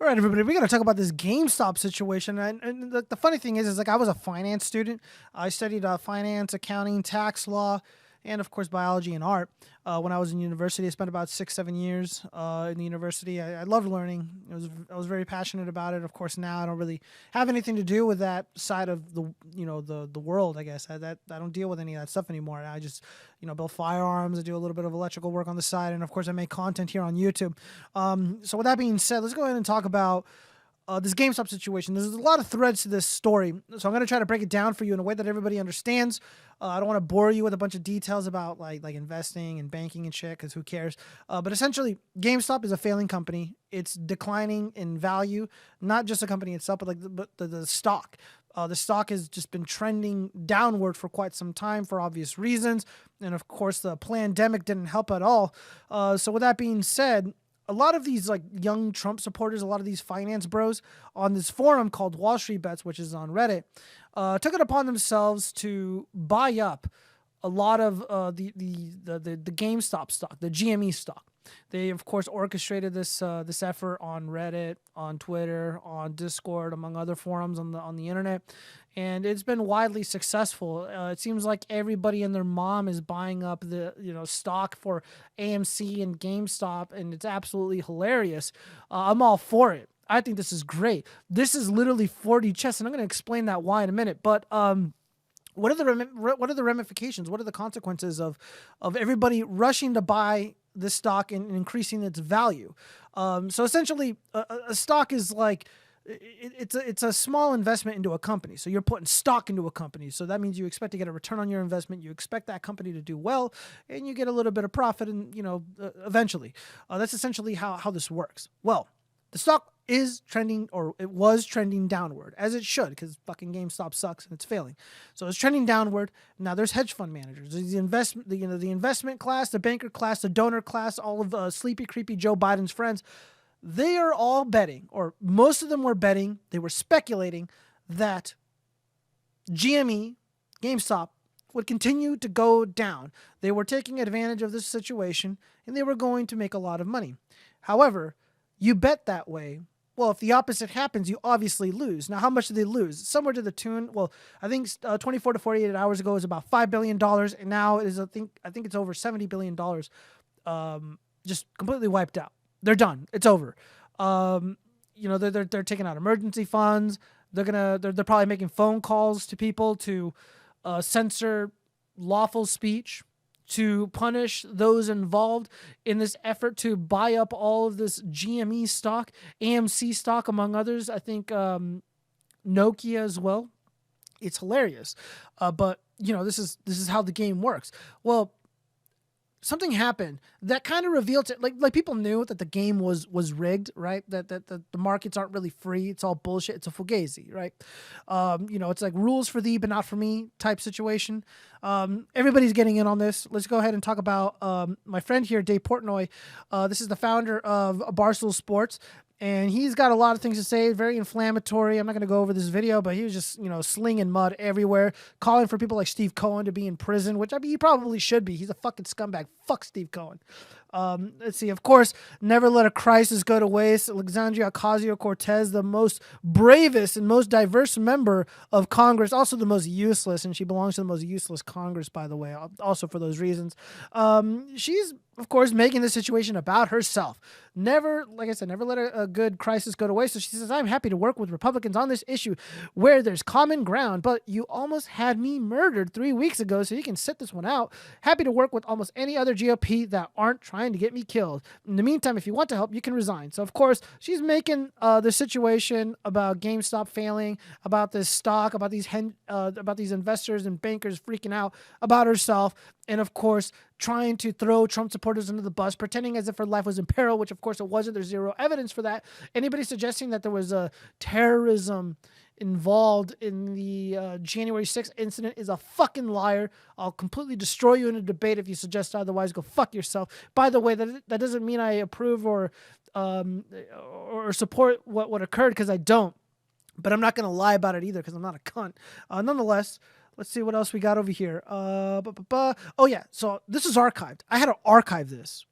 All right, everybody, we're going to talk about this GameStop situation. And the funny thing is like I was a finance student. I studied finance, accounting, tax law, and of course biology and art. When I was in university, I spent about 6-7 years in the university. I loved learning. I was very passionate about it. Of course, now I don't really have anything to do with that side of the world. I guess I don't deal with any of that stuff anymore. I just build firearms. I do a little bit of electrical work on the side, and of course, I make content here on YouTube. So with that being said, let's go ahead and talk about this GameStop situation. There's a lot of threads to this story, so I'm going to try to break it down for you in a way that everybody understands. I don't want to bore you with a bunch of details about like investing and banking and shit, because who cares? But essentially, GameStop is a failing company. It's declining in value, not just the company itself, but the stock. The stock has just been trending downward for quite some time for obvious reasons, and of course, the pandemic didn't help at all. So with that being said, a lot of these like young Trump supporters, a lot of these finance bros on this forum called Wall Street Bets, which is on Reddit, took it upon themselves to buy up a lot of the GameStop stock, the GME stock. They of course orchestrated this effort on Reddit, on Twitter, on Discord, among other forums on the internet, and it's been widely successful. It seems like everybody and their mom is buying up the stock for AMC and GameStop, and it's absolutely hilarious. I'm all for it. I think this is great. This is literally 4D chess, and I'm going to explain that why in a minute. But what are the ramifications? What are the consequences of everybody rushing to buy this stock and increasing its value? So essentially, a stock is like it's a small investment into a company. So you're putting stock into a company. So that means you expect to get a return on your investment. You expect that company to do well, and you get a little bit of profit, and eventually, that's essentially how this works. Well, the stock is trending, or it was trending downward, as it should, because fucking GameStop sucks and it's failing. So it's trending downward. Now there's hedge fund managers, the investment class, the banker class, the donor class, all of sleepy, creepy Joe Biden's friends. They are all betting, or most of them were betting. They were speculating that GME, GameStop, would continue to go down. They were taking advantage of this situation, and they were going to make a lot of money. However, you bet that way. Well, if the opposite happens, you obviously lose. Now, how much did they lose? Somewhere to the tune, well, I think 24 to 48 hours ago it was about $5 billion, and now it is, I think it's over $70 billion, just completely wiped out. They're done. It's over. They're taking out emergency funds. They're probably making phone calls to people to censor lawful speech, to punish those involved in this effort to buy up all of this GME stock, AMC stock, among others. I think Nokia as well. It's hilarious, but this is how the game works. Well, something happened that kind of revealed it. Like people knew that the game was rigged, right? That the markets aren't really free. It's all bullshit. It's a fugazi, right? It's like rules for thee but not for me type situation. Everybody's getting in on this. Let's go ahead and talk about my friend here, Dave Portnoy. This is the founder of Barstool Sports. And he's got a lot of things to say, very inflammatory. I'm not going to go over this video, but he was just, slinging mud everywhere, calling for people like Steve Cohen to be in prison, which he probably should be. He's a fucking scumbag. Fuck Steve Cohen. Let's see. Of course, never let a crisis go to waste. Alexandria Ocasio-Cortez, the most bravest and most diverse member of Congress, also the most useless, and she belongs to the most useless Congress, by the way, also for those reasons. She's, of course, making the situation about herself. Never, like I said, never let a good crisis go to waste. So she says, I'm happy to work with Republicans on this issue where there's common ground, but you almost had me murdered 3 weeks ago, so you can sit this one out. Happy to work with almost any other GOP that aren't trying to get me killed. In the meantime, if you want to help, you can resign. So, of course, she's making the situation about GameStop failing, about this stock, about these investors and bankers freaking out, about herself, and, of course, trying to throw Trump supporters under the bus, pretending as if her life was in peril, which, of course, it wasn't. There's zero evidence for that. Anybody suggesting that there was a terrorism involved in the January 6th incident is a fucking liar. I'll completely destroy you in a debate if you suggest otherwise. Go fuck yourself. By the way, that doesn't mean I approve or support what occurred, because I don't. But I'm not going to lie about it either, because I'm not a cunt. Nonetheless, let's see what else we got over here. Oh, yeah. So this is archived. I had to archive this.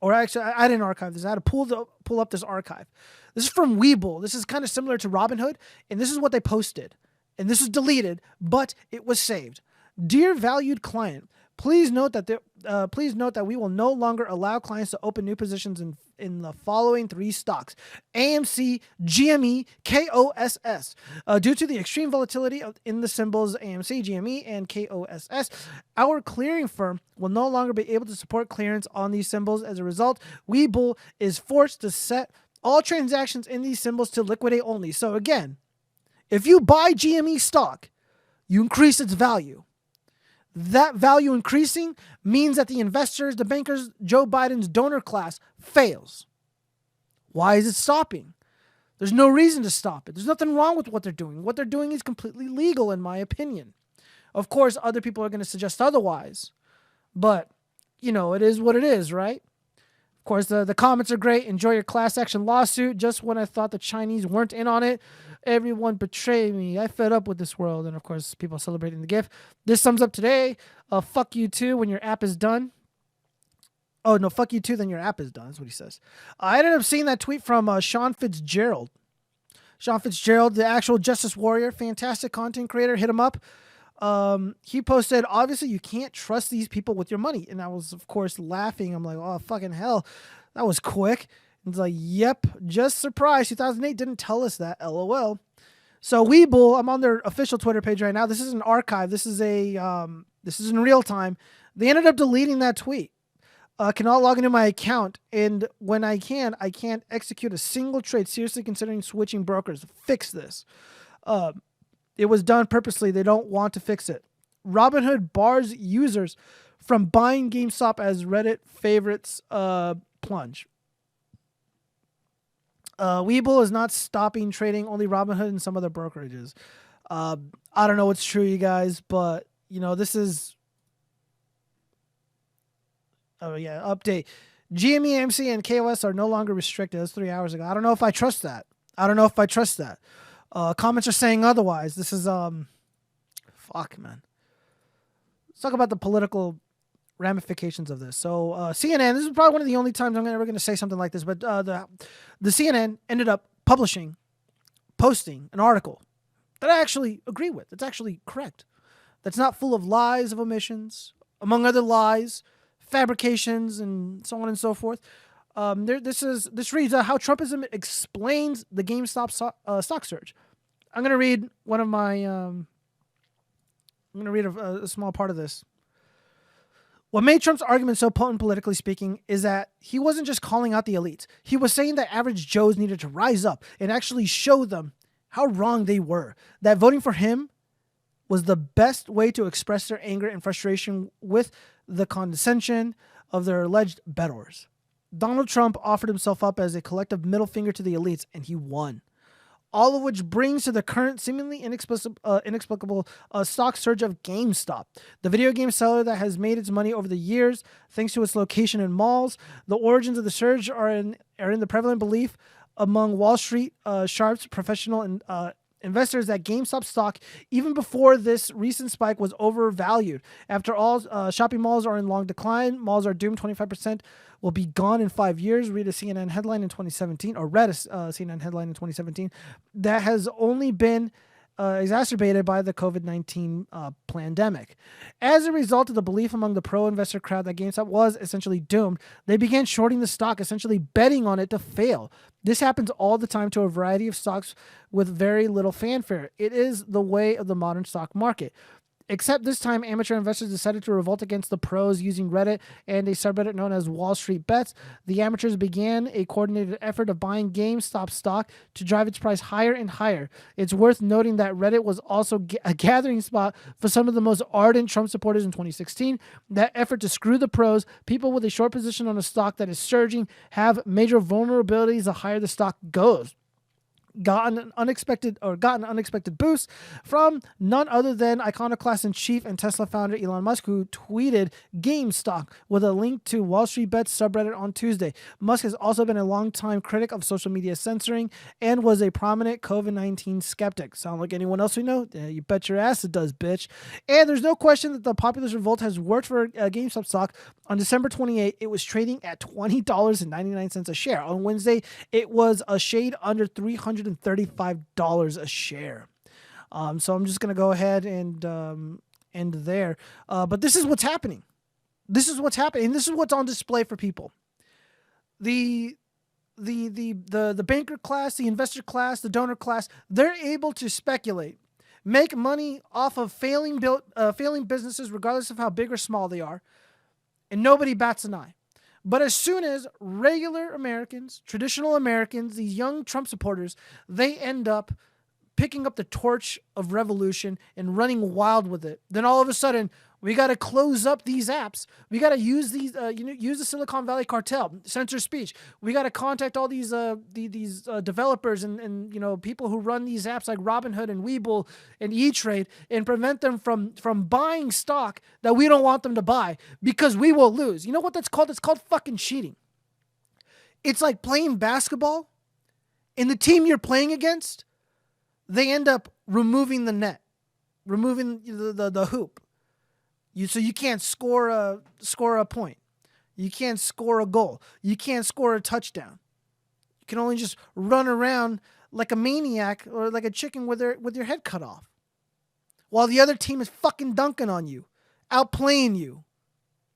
or actually, I didn't archive this. I had to pull up this archive. This is from Webull. This is kind of similar to Robinhood, and this is what they posted. And this was deleted, but it was saved. Dear valued client, please note that we will no longer allow clients to open new positions in the following 3 stocks: AMC, GME, KOSS. Due to the extreme volatility in the symbols AMC, GME, and KOSS, our clearing firm will no longer be able to support clearance on these symbols. As a result, Webull is forced to set all transactions in these symbols to liquidate only. So again, if you buy GME stock, you increase its value. That value increasing means that the investors, the bankers, Joe Biden's donor class fails. Why is it stopping? There's no reason to stop it. There's nothing wrong with what they're doing. What they're doing is completely legal, in my opinion. Of course, other people are going to suggest otherwise. But, it is what it is, right? Of course, the comments are great. Enjoy your class action lawsuit. Just when I thought the Chinese weren't in on it, everyone betrayed me. I fed up with this world. And of course, people celebrating the gift. This sums up today. Fuck you too when your app is done. Oh, no, fuck you too, then your app is done. That's what he says. I ended up seeing that tweet from Sean Fitzgerald. Sean Fitzgerald, the actual justice warrior, fantastic content creator. Hit him up. He posted, obviously, you can't trust these people with your money. And I was, of course, laughing. I'm like, oh, fucking hell. That was quick. It's like, yep, just surprised. 2008 didn't tell us that, LOL. So Webull, I'm on their official Twitter page right now. This is an archive. This is in real time. They ended up deleting that tweet. Cannot log into my account, and when I can't execute a single trade. Seriously considering switching brokers. Fix this. It was done purposely. They don't want to fix it. Robinhood bars users from buying GameStop as Reddit favorites plunge. Webull is not stopping trading, only Robinhood and some other brokerages. I don't know what's true, you guys, but, this is... Oh, yeah, update. GME, MC, and KOS are no longer restricted. That's 3 hours ago. I don't know if I trust that. Comments are saying otherwise. This is, fuck, man. Let's talk about the political ramifications of this. So, CNN, this is probably one of the only times I'm ever going to say something like this, but the CNN ended up posting an article that I actually agree with. It's actually correct. That's not full of lies, of omissions, among other lies, fabrications, and so on and so forth. This reads how Trumpism explains the GameStop stock surge. I'm going to read one of my. I'm going to read a small part of this. What made Trump's argument so potent, politically speaking, is that he wasn't just calling out the elites. He was saying that average Joes needed to rise up and actually show them how wrong they were. That voting for him was the best way to express their anger and frustration with the condescension of their alleged bettors. Donald Trump offered himself up as a collective middle finger to the elites, and he won. All of which brings to the current seemingly inexplicable stock surge of GameStop, the video game seller that has made its money over the years thanks to its location in malls. The origins of the surge are in the prevalent belief among Wall Street sharps, professional and investors that GameStop stock, even before this recent spike, was overvalued. After all, shopping malls are in long decline. Malls are doomed. 25% will be gone in 5 years. Read a CNN headline in 2017, or read a CNN headline in 2017, that has only been exacerbated by the COVID-19 pandemic. As a result of the belief among the pro-investor crowd that GameStop was essentially doomed, they began shorting the stock, essentially betting on it to fail. This happens all the time to a variety of stocks with very little fanfare. It is the way of the modern stock market. Except this time, amateur investors decided to revolt against the pros using Reddit and a subreddit known as Wall Street Bets. The amateurs began a coordinated effort of buying GameStop stock to drive its price higher and higher. It's worth noting that Reddit was also a gathering spot for some of the most ardent Trump supporters in 2016. That effort to screw the pros, people with a short position on a stock that is surging, have major vulnerabilities the higher the stock goes. got an unexpected boost from none other than iconoclast in chief and Tesla founder Elon Musk, who tweeted GameStop with a link to Wall Street Bets subreddit on Tuesday. Musk has also been a longtime critic of social media censoring and was a prominent COVID-19 skeptic. Sound like anyone else we know? Yeah, you bet your ass it does, bitch. And there's no question that the populist revolt has worked for GameStop stock. On December 28, it was trading at $20.99 a share. On Wednesday, it was a shade under $335 a share. So I'm just going to go ahead and end there. But this is what's happening. This is what's happening. And this is what's on display for people. The banker class, the investor class, the donor class, they're able to speculate, make money off of failing businesses, regardless of how big or small they are, and nobody bats an eye. But as soon as regular Americans, traditional Americans, these young Trump supporters, they end up picking up the torch of revolution and running wild with it, then all of a sudden we got to close up these apps. We got to use these, use the Silicon Valley cartel, censor speech. We got to contact all these developers and people who run these apps like Robinhood and Webull and E-Trade and prevent them from buying stock that we don't want them to buy because we will lose. You know what that's called? It's called fucking cheating. It's like playing basketball, and the team you're playing against, they end up removing the net, removing the hoop. So you can't score a point. You can't score a goal. You can't score a touchdown. You can only just run around like a maniac or like a chicken with your head cut off, while the other team is fucking dunking on you, outplaying you,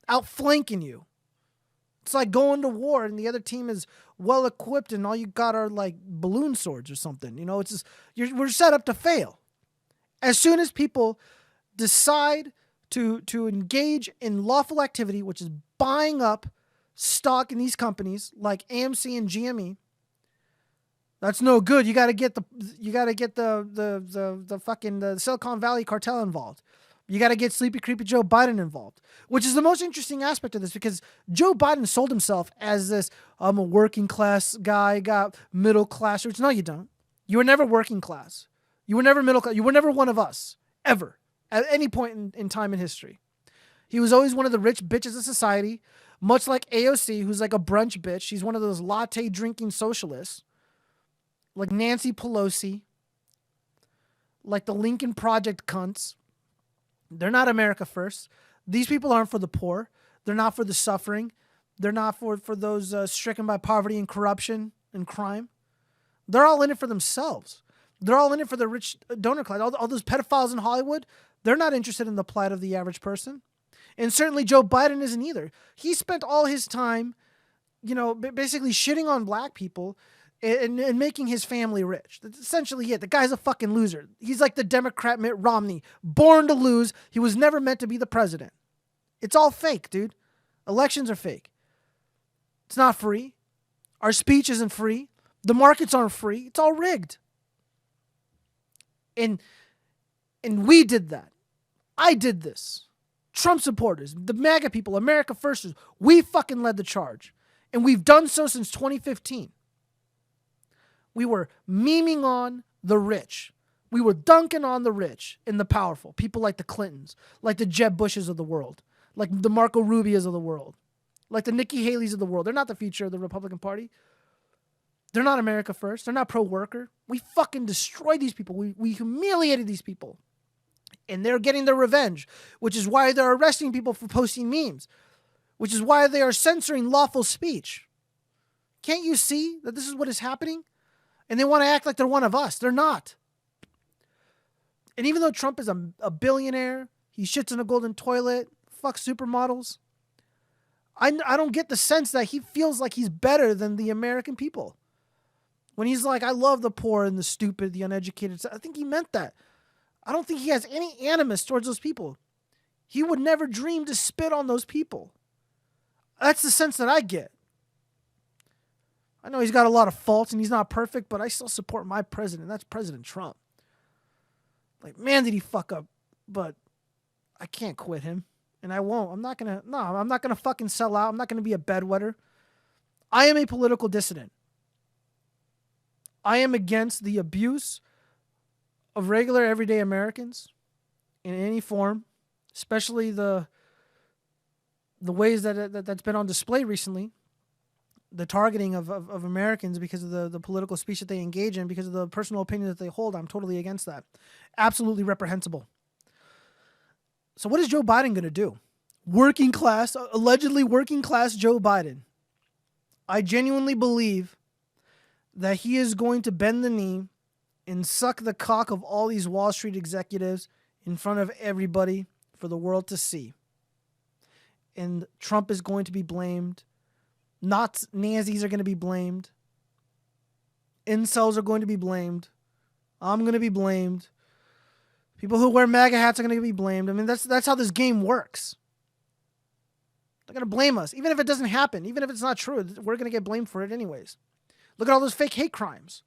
outflanking you. It's like going to war and the other team is well equipped and all you got are like balloon swords or something. It's just we're set up to fail. As soon as people decide to engage in lawful activity, which is buying up stock in these companies like AMC and GME, that's no good. You got to get the fucking the Silicon Valley cartel involved. You got to get sleepy creepy Joe Biden involved, which is the most interesting aspect of this because Joe Biden sold himself as this I'm a working class guy, got middle class roots. No, you don't. You were never working class. You were never middle class. You were never one of us ever. At any point in time in history. He was always one of the rich bitches of society, much like AOC, who's like a brunch bitch. She's one of those latte drinking socialists, like Nancy Pelosi, like the Lincoln Project cunts. They're not America first. These people aren't for the poor. They're not for the suffering. They're not for those stricken by poverty and corruption and crime. They're all in it for themselves. They're all in it for the rich donor class. All those pedophiles in Hollywood, they're not interested in the plight of the average person. And certainly Joe Biden isn't either. He spent all his time, basically shitting on black people and making his family rich. That's essentially it. The guy's a fucking loser. He's like the Democrat Mitt Romney, born to lose. He was never meant to be the president. It's all fake, dude. Elections are fake. It's not free. Our speech isn't free. The markets aren't free. It's all rigged. And we did that. I did this. Trump supporters, the MAGA people, America Firsters, we fucking led the charge. And we've done so since 2015. We were memeing on the rich. We were dunking on the rich and the powerful. People like the Clintons, like the Jeb Bushes of the world, like the Marco Rubios of the world, like the Nikki Haley's of the world. They're not the future of the Republican Party. They're not America First. They're not pro-worker. We fucking destroyed these people. We humiliated these people. And they're getting their revenge, which is why they're arresting people for posting memes, which is why they are censoring lawful speech. Can't you see that this is what is happening? And they want to act like they're one of us. They're not. And even though Trump is a billionaire, he shits in a golden toilet, fucks supermodels, I don't get the sense that he feels like he's better than the American people. When he's like, I love the poor and the stupid, the uneducated. I think he meant that. I don't think he has any animus towards those people. He would never dream to spit on those people. That's the sense that I get. I know he's got a lot of faults and he's not perfect, but I still support my president. That's President Trump. Like, man, did he fuck up. But I can't quit him. And I won't. I'm not going to fucking sell out. I'm not going to be a bedwetter. I am a political dissident. I am against the abuse of regular everyday Americans in any form, especially the ways that's been on display recently, the targeting of Americans because of the political speech that they engage in, because of the personal opinion that they hold. I'm totally against that. Absolutely reprehensible. So what is Joe Biden going to do? Working class, allegedly working class Joe Biden. I genuinely believe that he is going to bend the knee and suck the cock of all these Wall Street executives in front of everybody for the world to see. And Trump is going to be blamed. Nazis are going to be blamed. Incels are going to be blamed. I'm going to be blamed. People who wear MAGA hats are going to be blamed. I mean, that's how this game works. They're going to blame us. Even if it doesn't happen, even if it's not true, we're going to get blamed for it anyways. Look at all those fake hate crimes.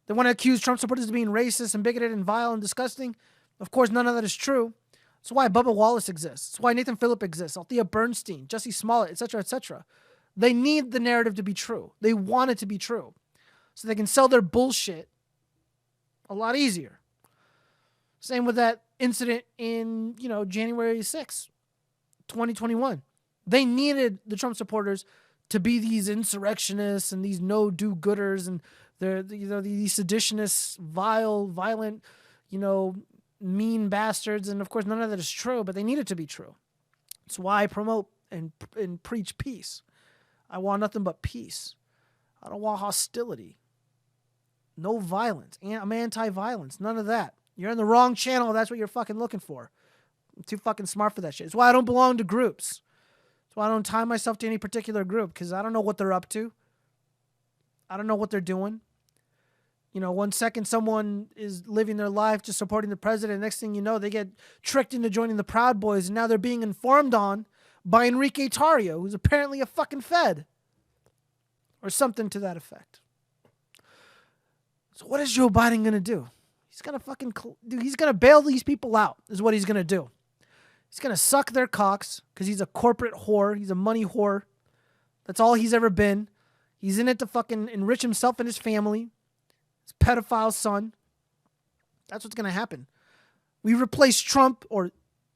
They want to accuse Trump supporters of being racist and bigoted and vile and disgusting. Of course, none of that is true. That's why Bubba Wallace exists. That's why Nathan Phillip exists. Althea Bernstein, Jussie Smollett, etc., etc. They need the narrative to be true. They want it to be true. So they can sell their bullshit a lot easier. Same with that incident in, January 6th, 2021. They needed the Trump supporters to be these insurrectionists and these no-do-gooders and these seditionists, violent, mean bastards. And of course, none of that is true, but they need it to be true. That's why I promote and preach peace. I want nothing but peace. I don't want hostility. No violence. I'm anti-violence. None of that. You're in the wrong channel. That's what you're fucking looking for. I'm too fucking smart for that shit. It's why I don't belong to groups. It's why I don't tie myself to any particular group, because I don't know what they're up to. I don't know what they're doing. 1 second someone is living their life just supporting the president. Next thing you know, they get tricked into joining the Proud Boys, and now they're being informed on by Enrique Tarrio, who's apparently a fucking Fed. Or something to that effect. So what is Joe Biden going to do? He's going to he's going to bail these people out, is what he's going to do. He's going to suck their cocks because he's a corporate whore. He's a money whore. That's all he's ever been. He's in it to fucking enrich himself and his family. His pedophile son. That's what's going to happen. We replace Trump, or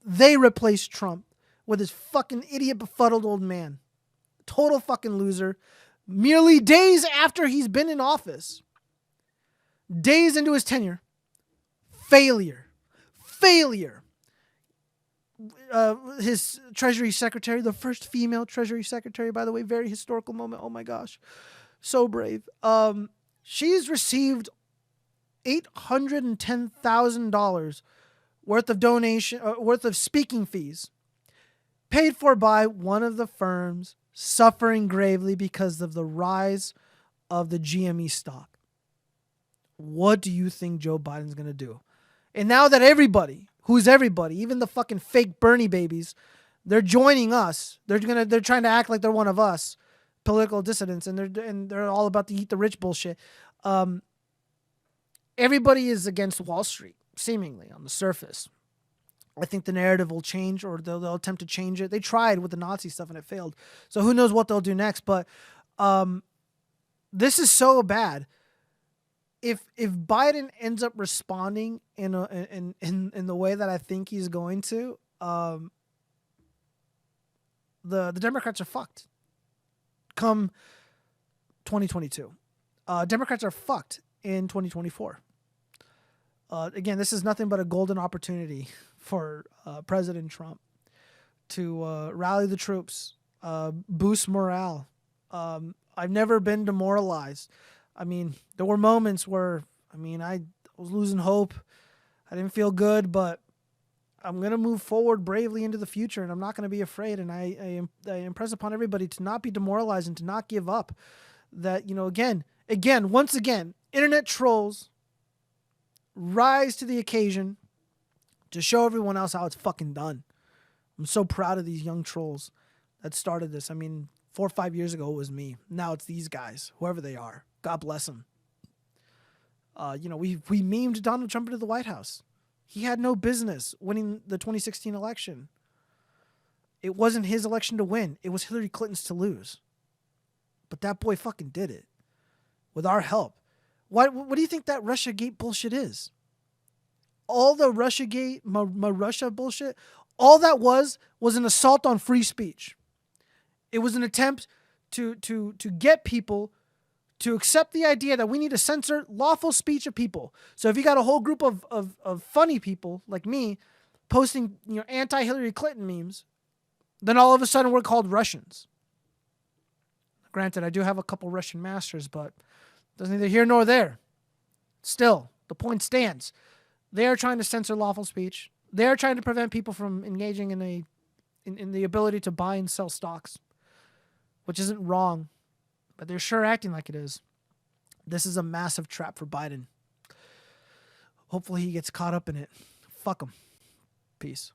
they replace Trump, with this fucking idiot, befuddled old man. Total fucking loser. Merely days after he's been in office. Days into his tenure. Failure. His Treasury Secretary, the first female Treasury Secretary, by the way, very historical moment. Oh my gosh. So brave. She's received $810,000 worth of speaking fees, paid for by one of the firms suffering gravely because of the rise of the GME stock. What do you think Joe Biden's going to do? And now that everybody, even the fucking fake Bernie babies, they're joining us. They're trying to act like they're one of us, political dissidents, and they're all about the eat the rich bullshit. Everybody is against Wall Street, seemingly on the surface. I think the narrative will change, or they'll attempt to change it. They tried with the Nazi stuff and it failed. So who knows what they'll do next? But this is so bad. If Biden ends up responding in the way that I think he's going to, the Democrats are fucked. Come 2022, Democrats are fucked in 2024. Again, this is nothing but a golden opportunity for President Trump to rally the troops, boost morale. I've never been demoralized. I mean, there were moments where, I was losing hope. I didn't feel good, but I'm going to move forward bravely into the future, and I'm not going to be afraid. And I impress upon everybody to not be demoralized and to not give up. That, once again, internet trolls rise to the occasion to show everyone else how it's fucking done. I'm so proud of these young trolls that started this. 4 or 5 years ago, it was me. Now it's these guys, whoever they are. God bless them. We memed Donald Trump into the White House. He had no business winning the 2016 election. It wasn't his election to win. It was Hillary Clinton's to lose. But that boy fucking did it. With our help. What do you think that Russiagate bullshit is? All the Russiagate, my Russia bullshit, all that was an assault on free speech. It was an attempt to get people to accept the idea that we need to censor lawful speech of people. So if you got a whole group of funny people like me posting anti-Hillary Clinton memes, then all of a sudden we're called Russians. Granted, I do have a couple Russian masters, but that's neither here nor there. Still, the point stands. They are trying to censor lawful speech. They are trying to prevent people from engaging in the ability to buy and sell stocks, which isn't wrong, but they're sure acting like it is. This is a massive trap for Biden. Hopefully he gets caught up in it. Fuck him. Peace.